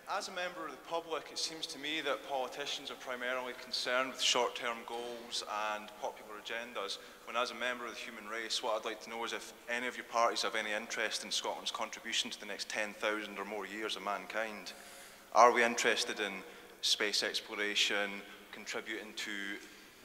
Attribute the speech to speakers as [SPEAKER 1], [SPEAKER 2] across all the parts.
[SPEAKER 1] As a member of the public, it seems to me that politicians are primarily concerned with short-term goals and popular agendas, when as a member of the human race, what I'd like to know is if any of your parties have any interest in Scotland's contribution to the next 10,000 or more years of mankind. Are we interested in space exploration, contributing to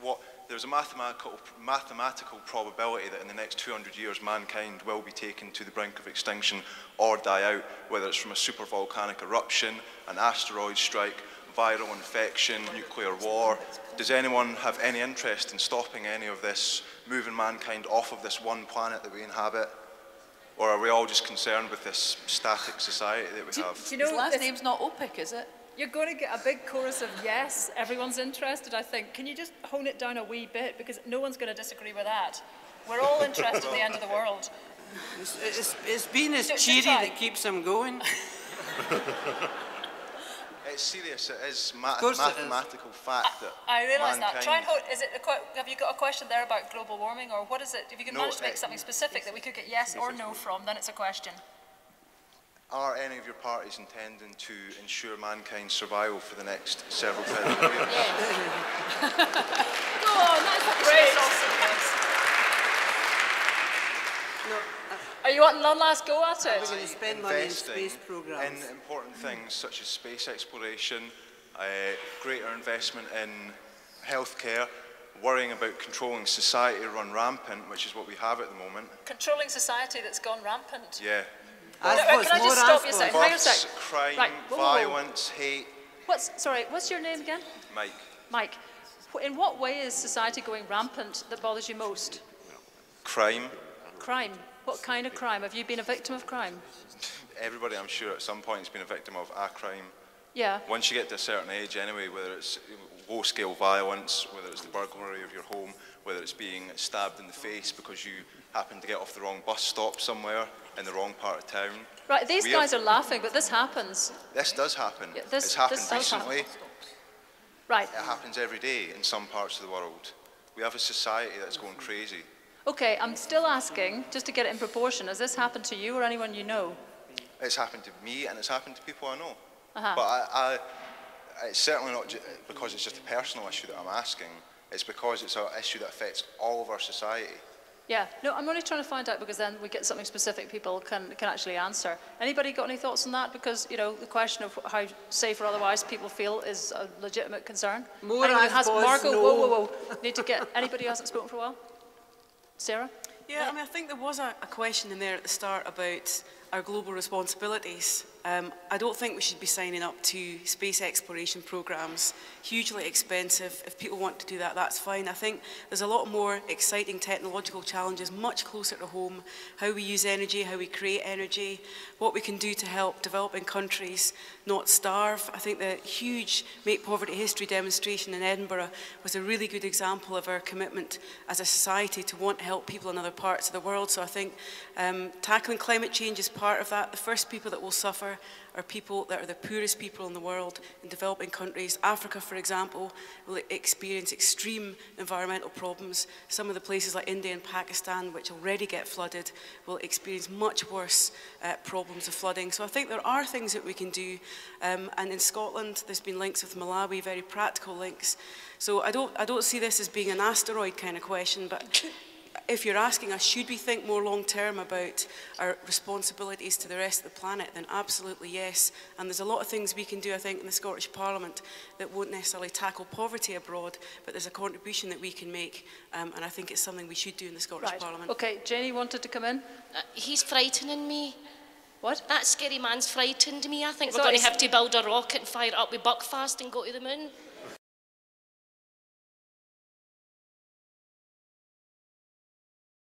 [SPEAKER 1] what... There's a mathematical probability that in the next 200 years mankind will be taken to the brink of extinction or die out, whether it's from a supervolcanic eruption, an asteroid strike, viral infection, nuclear war. Does anyone have any interest in stopping any of this, moving mankind off of this one planet that we inhabit? Or are we all just concerned with this static society that we have?
[SPEAKER 2] Do you know,
[SPEAKER 3] his last name's not OPIC, is it?
[SPEAKER 2] You're going to get a big chorus of yes, everyone's interested, I think. Can you just hone it down a wee bit? Because no one's going to disagree with that. We're all interested in the end of the world.
[SPEAKER 4] It's been his cheery that keeps him going.
[SPEAKER 1] It's serious. It is mathematical fact that
[SPEAKER 2] I realise
[SPEAKER 1] mankind...
[SPEAKER 2] that. Try and hold... have you got a question there about global warming, or what is it? If you can manage to make something specific that we could get yes or no from, then it's a question.
[SPEAKER 1] Are any of your parties intending to ensure mankind's survival for the next several thousand years?
[SPEAKER 2] Go on, that's great. Are you wanting one last go at it?
[SPEAKER 4] We're going to spend money in space programs.
[SPEAKER 1] In important things such as space exploration, greater investment in healthcare, worrying about controlling society run rampant, which is what we have at the moment.
[SPEAKER 2] Controlling society that's gone rampant?
[SPEAKER 1] Yeah.
[SPEAKER 2] Can I just stop you a second? Hang on a second.
[SPEAKER 1] Crime,
[SPEAKER 2] right.
[SPEAKER 1] violence, hate.
[SPEAKER 2] What's your name again?
[SPEAKER 1] Mike.
[SPEAKER 2] Mike. In what way is society going rampant that bothers you most?
[SPEAKER 1] Crime.
[SPEAKER 2] Crime? What kind of crime? Have you been a victim of crime?
[SPEAKER 1] Everybody, I'm sure, at some point has been a victim of a crime.
[SPEAKER 2] Yeah.
[SPEAKER 1] Once you get to a certain age anyway, whether it's low-scale violence, whether it's the burglary of your home, whether it's being stabbed in the face because you happen to get off the wrong bus stop somewhere in the wrong part of town.
[SPEAKER 2] Right, these guys are laughing, but this happens.
[SPEAKER 1] This does happen.
[SPEAKER 2] Yeah,
[SPEAKER 1] it's happened recently.
[SPEAKER 2] Right.
[SPEAKER 1] It happens every day in some parts of the world. We have a society that's going crazy.
[SPEAKER 2] Okay, I'm still asking, just to get it in proportion, has this happened to you or anyone you know?
[SPEAKER 1] It's happened to me and it's happened to people I know.
[SPEAKER 2] Uh-huh.
[SPEAKER 1] But it's certainly not because it's just a personal issue that I'm asking. It's because it's an issue that affects all of our society.
[SPEAKER 2] Yeah, no, I'm only trying to find out because then we get something specific people can actually answer. Anybody got any thoughts on that? Because, you know, the question of how safe or otherwise people feel is a legitimate concern.
[SPEAKER 4] More as
[SPEAKER 2] Margot,
[SPEAKER 4] no.
[SPEAKER 2] whoa. Need to get anybody who hasn't spoken for a while? Sarah?
[SPEAKER 5] Yeah, I mean, I think there was a question in there at the start about our global responsibilities. I don't think we should be signing up to space exploration programs, hugely expensive. If people want to do that, that's fine. I think there's a lot more exciting technological challenges much closer to home, how we use energy, how we create energy, what we can do to help developing countries not starve. I think the huge Make Poverty History demonstration in Edinburgh was a really good example of our commitment as a society to want to help people in other parts of the world. So I think tackling climate change is part of that. The first people that will suffer are people that are the poorest people in the world in developing countries. Africa, for example, will experience extreme environmental problems. Some of the places like India and Pakistan, which already get flooded, will experience much worse problems of flooding. So I think there are things that we can do. And in Scotland, there's been links with Malawi, very practical links. So I don't see this as being an asteroid kind of question, but if you're asking us, should we think more long-term about our responsibilities to the rest of the planet, then absolutely yes. And there's a lot of things we can do, I think, in the Scottish Parliament that won't necessarily tackle poverty abroad, but there's a contribution that we can make, and I think it's something we should do in the Scottish Parliament.
[SPEAKER 2] Okay, Jenny wanted to come in.
[SPEAKER 6] He's frightening me.
[SPEAKER 2] What?
[SPEAKER 6] That scary man's frightened me. I think we're going to have to build a rocket and fire it up with Buckfast and go to the moon.